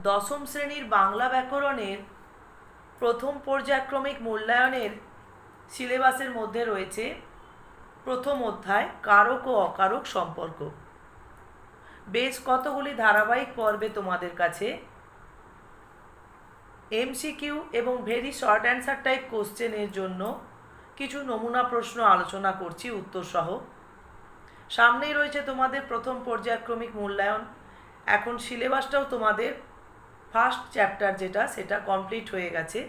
দশম শ্রেণীর বাংলা ব্যাকরণের প্রথম পর্যায়ক্রমিক মূল্যায়নের সিলেবাসের মধ্যে রয়েছে প্রথম অধ্যায় কারক ও অকারক সম্পর্ক। বেশ কতগুলি ধারাবাহিক পর্বে তোমাদের কাছে এমসিকিউ এবং ভেরি শর্ট অ্যান্সার টাইপ কোশ্চেনের জন্য কিছু নমুনা প্রশ্ন আলোচনা করছি উত্তরসহ। সামনেই রয়েছে তোমাদের প্রথম পর্যায়ক্রমিক মূল্যায়ন। এখন সিলেবাসটাও তোমাদের ফার্স্ট চ্যাপ্টার যেটা সেটা কমপ্লিট হয়ে গেছে,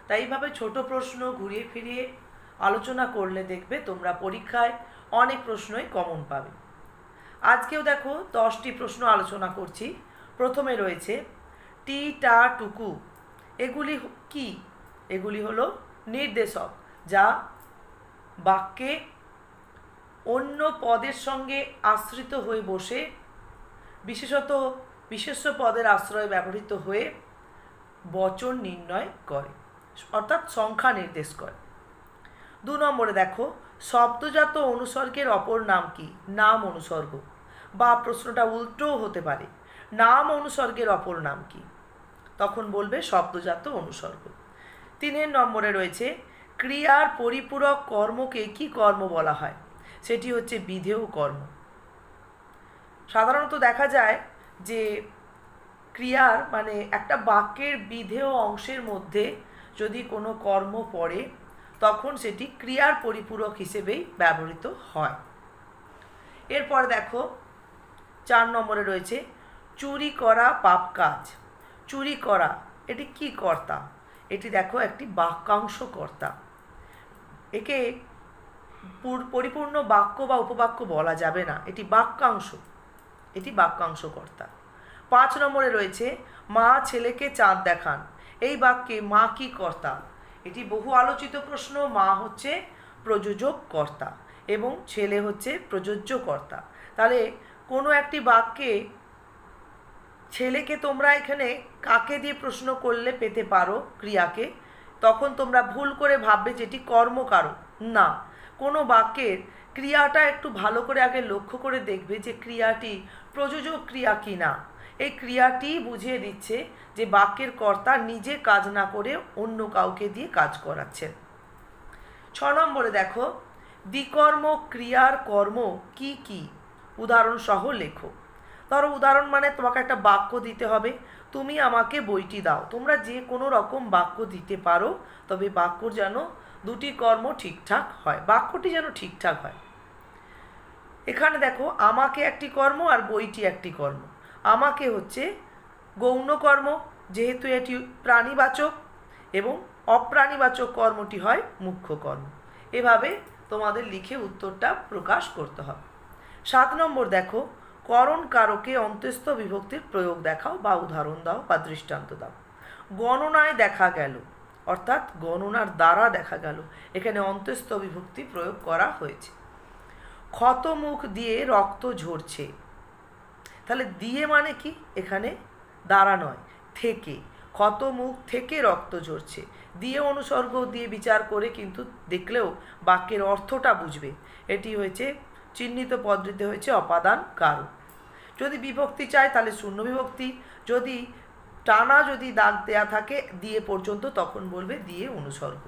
তাই এইভাবে ছোট প্রশ্ন ঘুরিয়ে ফিরিয়ে আলোচনা করলে দেখবে তোমরা পরীক্ষায় অনেক প্রশ্নই কমন পাবে। আজকেও দেখো 10টি প্রশ্ন আলোচনা করছি। প্রথমে রয়েছে টি, টা, টুকু। এগুলি কি? এগুলি হলো নির্দেশক, যা বাক্যে অন্য পদের সঙ্গে আশ্রিত হয়ে বসে বিশেষত বিশেষ্য পদের আশ্রয়ে ব্যবহৃত হয়ে বচন নির্ণয় করে, অর্থাৎ সংখ্যা নির্দেশ করে। 2 নম্বরে দেখো শব্দজাত অনুসর্গের অপর নাম কি? নাম অনুসর্গ, বা প্রশ্নটা উল্টোও হতে পারে, নাম অনুসর্গের অপর নাম কি? তখন বলবে শব্দজাত অনুসর্গ। 3 নম্বরে রয়েছে ক্রিয়ার পরিপূরক কর্মকে কি কর্ম বলা হয়? সেটি হচ্ছে বিধেয় কর্ম। সাধারণত দেখা যায় যে ক্রিয়ার মানে একটা বাক্যের বিধেয় অংশের মধ্যে যদি কোনো কর্ম পড়ে তখন সেটি ক্রিয়ার পরিপূরক হিসেবেই ব্যবহৃত হয়। এরপর দেখো 4 নম্বরে রয়েছে চুরি করা পাপ কাজ। চুরি করা এটি কি কর্তা? এটি দেখো একটি বাক্যাংশ কর্তা। একে পরিপূর্ণ বাক্য বা উপবাক্য বলা যাবে না, এটি বাক্যাংশ, এটি বাক্যাংশ কর্তা। 5 নম্বরে রয়েছে মা ছেলেকে চাঁদ দেখান। এই বাক্যে মা কি কর্তা? এটি বহু আলোচিত প্রশ্ন। মা হচ্ছে প্রযোজক কর্তা এবং ছেলে হচ্ছে প্রযোজ্য কর্তা। তাহলে কোনো একটি বাক্যে ছেলেকে তোমরা এখানে কাকে দিয়ে প্রশ্ন করলে পেতে পারো ক্রিয়াকে, তখন তোমরা ভুল করে ভাববে যে এটি কর্মকারক। না, কোনো বাক্যের ক্রিয়াটা একটু ভালো করে আগে লক্ষ্য করে দেখবে যে ক্রিয়াটি প্রযোজক ক্রিয়া কি না। এই ক্রিয়াটি বুঝিয়ে দিচ্ছে যে বাক্যের কর্তা নিজে কাজ না করে অন্য কাউকে দিয়ে কাজ করাচ্ছেন। 6 নম্বরে দেখো দ্বিকর্ম ক্রিয়ার কর্ম কি কি? উদাহরণ সহ লেখো। ধরো উদাহরণ মানে তোমাকে একটা বাক্য দিতে হবে, তুমি আমাকে বইটি দাও। তোমরা যে কোনো রকম বাক্য দিতে পারো, তবে বাক্যর যেন দুটি কর্ম ঠিকঠাক হয়, বাক্যটি যেন ঠিকঠাক হয়। এখানে দেখো আমাকে একটি কর্ম আর বইটি একটি কর্ম। আমাকে হচ্ছে গৌণ কর্ম, যেহেতু এটি প্রাণীবাচক, এবং অপ্রাণীবাচক কর্মটি হয় মুখ্য কর্ম। এভাবে তোমাদের লিখে উত্তরটা প্রকাশ করতে হবে। 7 নম্বর দেখো করণ কারকে অন্তস্থ বিভক্তির প্রয়োগ দেখাও, বা উদাহরণ দাও বা দৃষ্টান্ত দাও। গণনায় দেখা গেল, অর্থাৎ গণনার দ্বারা দেখা গেল, এখানে অন্তস্থ বিভক্তি প্রয়োগ করা হয়েছে। ক্ষত মুখ দিয়ে রক্ত ঝরছে। তাহলে দিয়ে মানে কি? এখানে দ্বারা নয়, থেকে। ক্ষত মুখ থেকে রক্ত ঝরছে। দিয়ে অনুসর্গ দিয়ে বিচার করে কিন্তু দেখলেও বাক্যের অর্থটা বুঝবে। এটি হয়েছে চিহ্নিত পদ্ধতিতে হয়েছে অপাদান কারক। যদি বিভক্তি চাই তাহলে শূন্য বিভক্তি, যদি টানা যদি দাগ দেয়া থাকে দিয়ে পর্যন্ত তখন বলবে দিয়ে অনুসর্গ।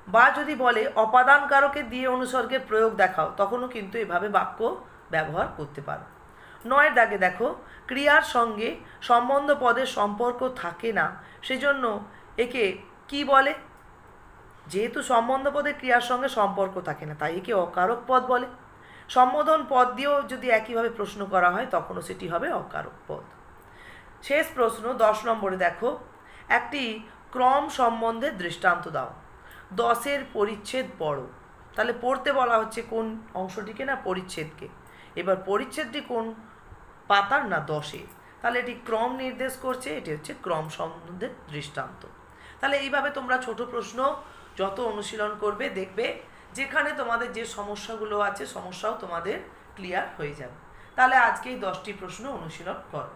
বা যদি বলে অপাদান কারকে দিয়ে অনুসর্গের প্রয়োগ দেখাও, তখনও কিন্তু এভাবে বাক্য ব্যবহার করতে পারো। 9 দাগে দেখো ক্রিয়ার সঙ্গে সম্বন্ধ পদের সম্পর্ক থাকে না, সেজন্য একে কি বলে? যেহেতু সম্বন্ধ পদের ক্রিয়ার সঙ্গে সম্পর্ক থাকে না, তাই একে অকারক পদ বলে। সম্বোধন পদ দিয়েও যদি একইভাবে প্রশ্ন করা হয় তখনও সেটি হবে অকারক পদ। শেষ প্রশ্ন 10 নম্বরে দেখো একটি ক্রম সম্বন্ধের দৃষ্টান্ত দাও। 10-এর পরিচ্ছেদ পড়ো। তাহলে পড়তে বলা হচ্ছে কোন অংশটিকে? না, পরিচ্ছেদকে। এবার পরিচ্ছেদটি কোন পাতার? না, 10-এর। তাহলে এটি ক্রম নির্দেশ করছে, এটি হচ্ছে ক্রম সম্বন্ধের দৃষ্টান্ত। তাহলে এইভাবে তোমরা ছোট প্রশ্ন যত অনুশীলন করবে দেখবে যেখানে তোমাদের যে সমস্যাগুলো আছে সমস্যাও তোমাদের ক্লিয়ার হয়ে যাবে। তাহলে আজকে এই 10টি প্রশ্ন অনুশীলন করো।